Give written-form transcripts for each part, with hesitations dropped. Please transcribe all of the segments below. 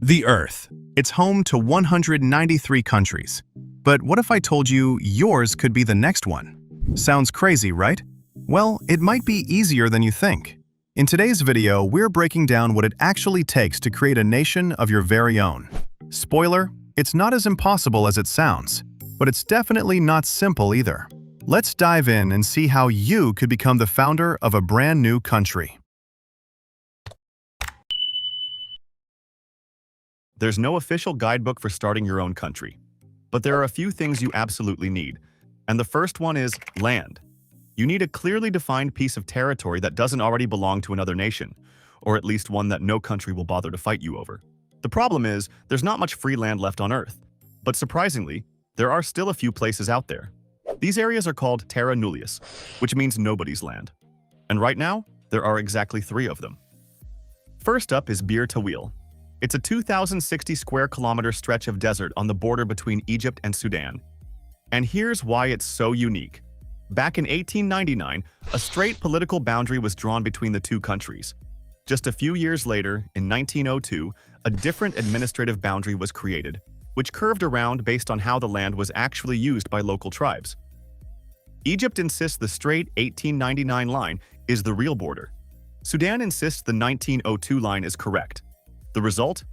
The Earth. It's home to 193 countries. But what if I told you yours could be the next one? Sounds crazy, right? Well, it might be easier than you think. In today's video, we're breaking down what it actually takes to create a nation of your very own. Spoiler, it's not as impossible as it sounds, but it's definitely not simple either. Let's dive in and see how you could become the founder of a brand new country. There's no official guidebook for starting your own country, but there are a few things you absolutely need. And the first one is land. You need a clearly defined piece of territory that doesn't already belong to another nation, or at least one that no country will bother to fight you over. The problem is, there's not much free land left on Earth, but surprisingly, there are still a few places out there. These areas are called terra nullius, which means nobody's land. And right now, there are exactly 3 of them. First up is Bir Tawil. It's a 2,060 square kilometer stretch of desert on the border between Egypt and Sudan. And here's why it's so unique. Back in 1899, a straight political boundary was drawn between the two countries. Just a few years later, in 1902, a different administrative boundary was created, which curved around based on how the land was actually used by local tribes. Egypt insists the straight 1899 line is the real border. Sudan insists the 1902 line is correct. The result?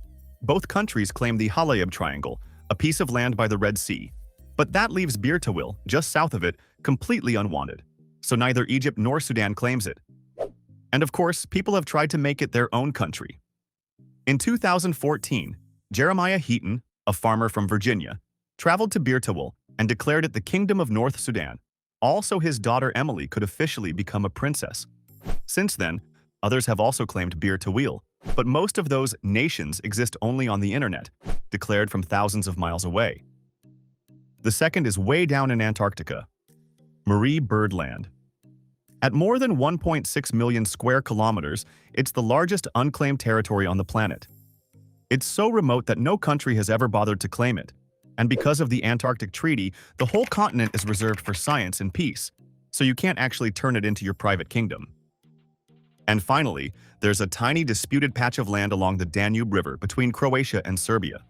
Both countries claim the Halayeb Triangle, a piece of land by the Red Sea. But that leaves Bir Tawil, just south of it, completely unwanted. So neither Egypt nor Sudan claims it. And of course, people have tried to make it their own country. In 2014, Jeremiah Heaton, a farmer from Virginia, traveled to Bir Tawil and declared it the Kingdom of North Sudan. Also, his daughter Emily could officially become a princess. Since then, others have also claimed Bir Tawil, but most of those nations exist only on the internet, declared from thousands of miles away. The second is way down in Antarctica, Byrd Land. At more than 1.6 million square kilometers, it's the largest unclaimed territory on the planet. It's so remote that no country has ever bothered to claim it. And because of the Antarctic Treaty, the whole continent is reserved for science and peace, so you can't actually turn it into your private kingdom. And finally, there's a tiny disputed patch of land along the Danube River between Croatia and Serbia.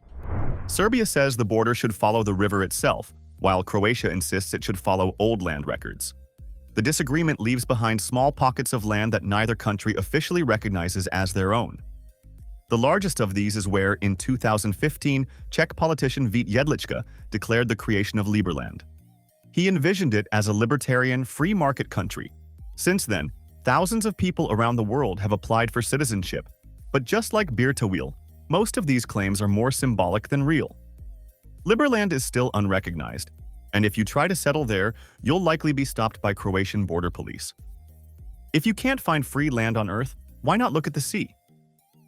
Serbia says the border should follow the river itself, while Croatia insists it should follow old land records. The disagreement leaves behind small pockets of land that neither country officially recognizes as their own. The largest of these is where, in 2015, Czech politician Vít Jedlička declared the creation of Liberland. He envisioned it as a libertarian, free market country. Since then, thousands of people around the world have applied for citizenship. But just like Bir Tawil, most of these claims are more symbolic than real. Liberland is still unrecognized, and if you try to settle there, you'll likely be stopped by Croatian border police. If you can't find free land on Earth, why not look at the sea?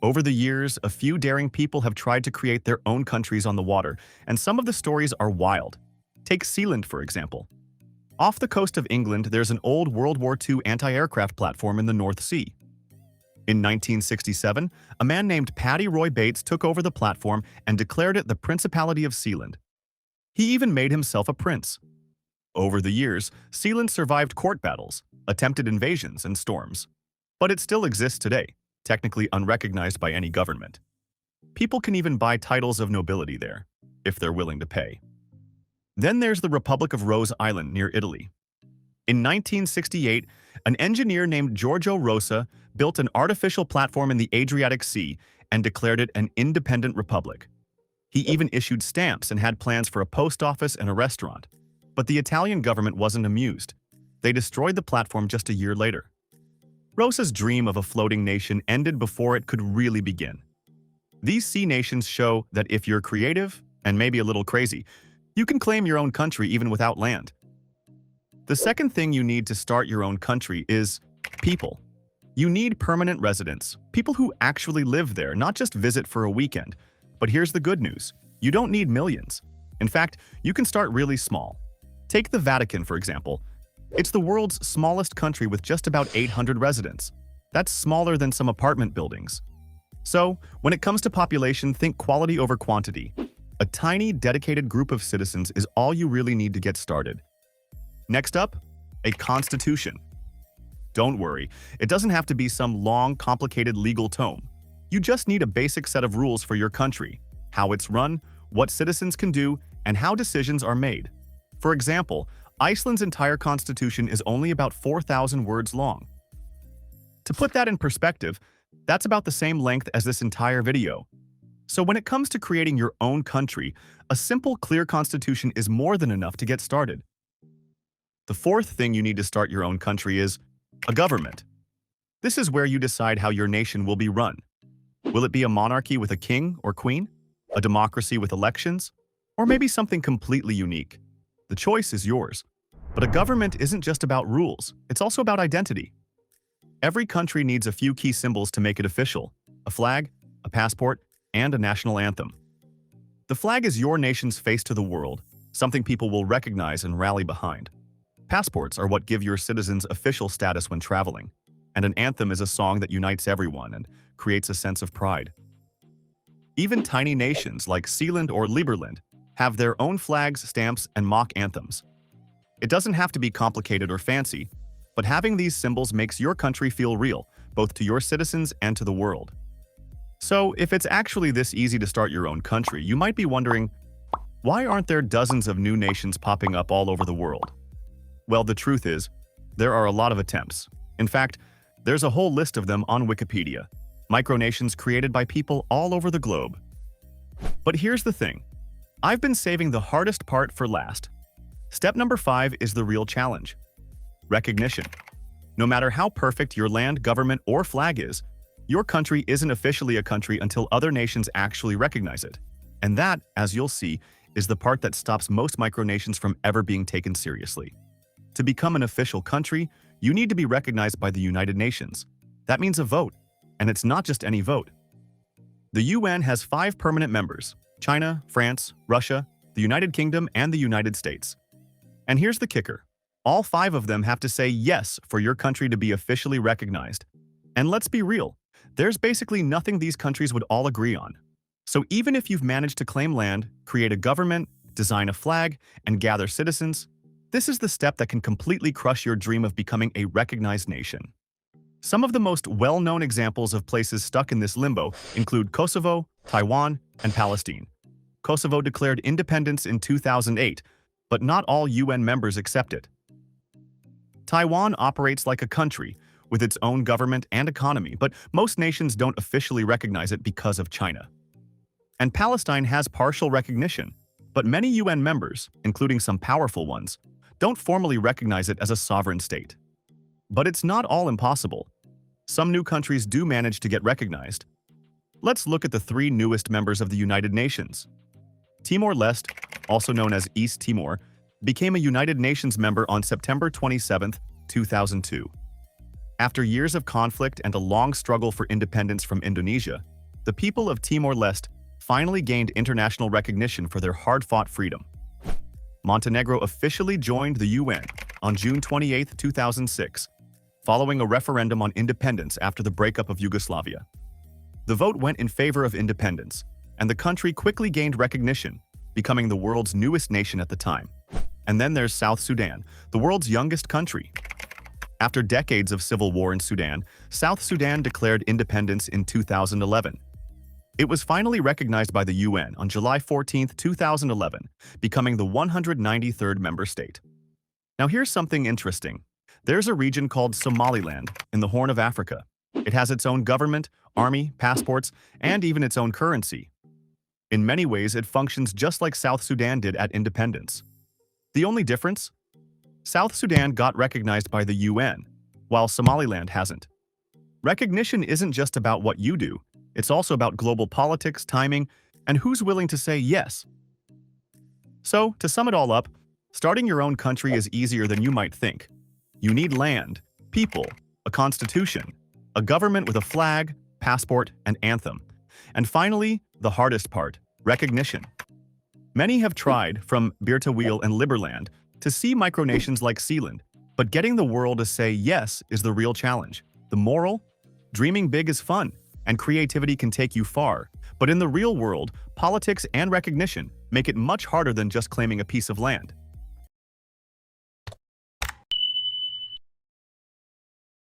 Over the years, a few daring people have tried to create their own countries on the water, and some of the stories are wild. Take Sealand, for example. Off the coast of England, there's an old World War II anti-aircraft platform in the North Sea. In 1967, a man named Paddy Roy Bates took over the platform and declared it the Principality of Sealand. He even made himself a prince. Over the years, Sealand survived court battles, attempted invasions, and storms. But it still exists today, technically unrecognized by any government. People can even buy titles of nobility there, if they're willing to pay. Then there's the Republic of Rose Island near Italy. In 1968, an engineer named Giorgio Rosa built an artificial platform in the Adriatic Sea and declared it an independent republic. He even issued stamps and had plans for a post office and a restaurant. But the Italian government wasn't amused. They destroyed the platform just a year later. Rosa's dream of a floating nation ended before it could really begin. These sea nations show that if you're creative and maybe a little crazy, you can claim your own country even without land. The second thing you need to start your own country is people. You need permanent residents, people who actually live there, not just visit for a weekend. But here's the good news. You don't need millions. In fact, you can start really small. Take the Vatican, for example. It's the world's smallest country with just about 800 residents. That's smaller than some apartment buildings. So, when it comes to population, think quality over quantity. A tiny, dedicated group of citizens is all you really need to get started. Next up, a constitution. Don't worry, it doesn't have to be some long, complicated legal tome. You just need a basic set of rules for your country, how it's run, what citizens can do, and how decisions are made. For example, Iceland's entire constitution is only about 4,000 words long. To put that in perspective, that's about the same length as this entire video. So when it comes to creating your own country, a simple, clear constitution is more than enough to get started. The fourth thing you need to start your own country is a government. This is where you decide how your nation will be run. Will it be a monarchy with a king or queen? A democracy with elections? Or maybe something completely unique? The choice is yours. But a government isn't just about rules, it's also about identity. Every country needs a few key symbols to make it official: a flag, a passport, and a national anthem. The flag is your nation's face to the world, something people will recognize and rally behind. Passports are what give your citizens official status when traveling, and an anthem is a song that unites everyone and creates a sense of pride. Even tiny nations like Sealand or Liberland have their own flags, stamps, and mock anthems. It doesn't have to be complicated or fancy, but having these symbols makes your country feel real, both to your citizens and to the world. So, if it's actually this easy to start your own country, you might be wondering, why aren't there dozens of new nations popping up all over the world? Well, the truth is, there are a lot of attempts. In fact, there's a whole list of them on Wikipedia, micronations created by people all over the globe. But here's the thing. I've been saving the hardest part for last. Step number 5 is the real challenge: recognition. No matter how perfect your land, government, or flag is, your country isn't officially a country until other nations actually recognize it. And that, as you'll see, is the part that stops most micronations from ever being taken seriously. To become an official country, you need to be recognized by the United Nations. That means a vote, and it's not just any vote. The UN has 5 permanent members: China, France, Russia, the United Kingdom, and the United States. And here's the kicker. All 5 of them have to say yes for your country to be officially recognized. And let's be real, there's basically nothing these countries would all agree on. So even if you've managed to claim land, create a government, design a flag, and gather citizens, this is the step that can completely crush your dream of becoming a recognized nation. Some of the most well-known examples of places stuck in this limbo include Kosovo, Taiwan, and Palestine. Kosovo declared independence in 2008, but not all UN members accept it. Taiwan operates like a country, with its own government and economy, but most nations don't officially recognize it because of China. And Palestine has partial recognition, but many UN members, including some powerful ones, don't formally recognize it as a sovereign state. But it's not all impossible. Some new countries do manage to get recognized. Let's look at the 3 newest members of the United Nations. Timor-Leste, also known as East Timor, became a United Nations member on September 27, 2002. After years of conflict and a long struggle for independence from Indonesia, the people of Timor-Leste finally gained international recognition for their hard-fought freedom. Montenegro officially joined the UN on June 28, 2006, following a referendum on independence after the breakup of Yugoslavia. The vote went in favor of independence, and the country quickly gained recognition, becoming the world's newest nation at the time. And then there's South Sudan, the world's youngest country. After decades of civil war in Sudan, South Sudan declared independence in 2011. It was finally recognized by the UN on July 14, 2011, becoming the 193rd member state. Now here's something interesting. There's a region called Somaliland in the Horn of Africa. It has its own government, army, passports, and even its own currency. In many ways, it functions just like South Sudan did at independence. The only difference? South Sudan got recognized by the UN, while Somaliland hasn't. Recognition isn't just about what you do, it's also about global politics, timing, and who's willing to say yes. So, to sum it all up, starting your own country is easier than you might think. You need land, people, a constitution, a government with a flag, passport, and anthem. And finally, the hardest part, recognition. Many have tried, from Bir Tawil and Liberland, to see micronations like Sealand, but getting the world to say yes is the real challenge. The moral? Dreaming big is fun, and creativity can take you far. But in the real world, politics and recognition make it much harder than just claiming a piece of land.